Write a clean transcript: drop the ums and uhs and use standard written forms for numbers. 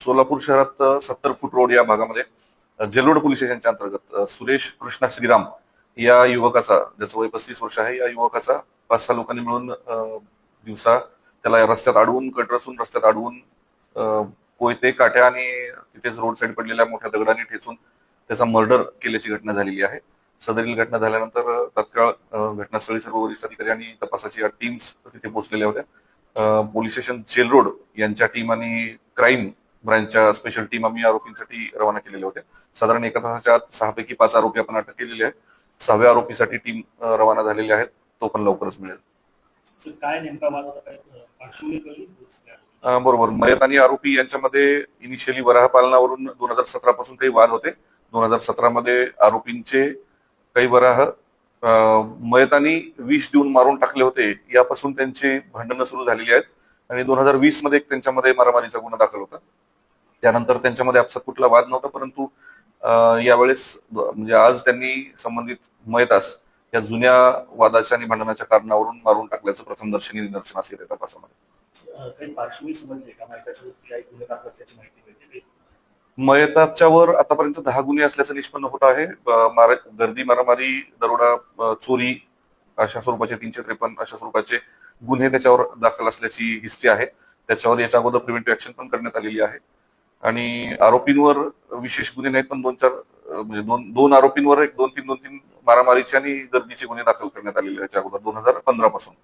सोलापूर शहरात 70 फूट रोड या भागामध्ये जेलोड पोलीस स्टेशनच्या अंतर्गत सुरेश कृष्णा श्रीराम या युवकाचा, ज्याचं वय 35 वर्ष आहे, या युवकाचा 5-6 लोकांनी मिळून दिवसा त्याला रस्त्यात अडवून, कट रचून रस्त्यात अडवून कोयते, काट्या आणि तिथेच रोड साईड पडलेल्या मोठ्या दगडाने ठेचून त्याचा मर्डर केल्याची घटना झालेली आहे. सदरील घटना झाल्यानंतर तत्काळ घटनास्थळी सर्व वरिष्ठ अधिकारी आणि तपासाची टीम्स तिथे पोहोचलेल्या होत्या. पोलीस स्टेशन जेल रोड यांच्या टीम आणि क्राईम ब्रांचच्या स्पेशल टीम आम्ही आरोपींसाठी रवाना केलेल्या होत्या. साधारण एका तासाच्या आत 6 पैकी 5 आरोपी आपण अटक केलेले आहेत. 6व्या आरोपीसाठी टीम रवाना झालेली आहे. तो पण लवकरच मिळेल. काय नेमका वाद होता, काय पार्श्वभूमी कळली? बरोबर. मयत आणि आरोपी यांच्यामध्ये इनिशियली वराह पालनावरून 2017 पासून काही वाद होते. 2017 मध्ये आरोपींचे काही वराह मयतांनी विष देऊन मारून टाकले होते, यापासून त्यांची भांडणं सुरू झालेली आहेत. आणि 2020 मध्ये त्यांच्यामध्ये मारामारीचा गुन्हा दाखल होता. त्यानंतर त्यांच्यामध्ये आपसात कुठला वाद नव्हता, परंतु यावेळेस म्हणजे आज त्यांनी संबंधित मयतास या जुन्या वादाच्या आणि भांडणाच्या कारणावरून मारून टाकल्याचं प्रथमदर्शनी निदर्शनास येते तपासामध्ये. काही पार्श्वभूमी समजली का? काही गुन्हे दाखल असल्याची माहिती मिळते? मयताच्या वर आतापर्यंत 10 गुन्हे असल्याचं निष्पन्न होत आहे. गर्दी, मारामारी, दरोडा, चोरी अशा स्वरूपाचे 353 अशा स्वरूपाचे गुन्हे त्याच्यावर दाखल असल्याची हिस्ट्री आहे. त्याच्यावर याच्या अगोदर प्रिव्हेंटिव्ह ऍक्शन पण करण्यात आलेली आहे. आणि आरोपींवर विशेष गुन्हे नाहीत, पण 2-4 म्हणजे दोन आरोपींवर 2-3 मारामारीचे आणि गर्दीचे गुन्हे दाखल करण्यात आलेले त्याच्या अगोदर 2015 पासून.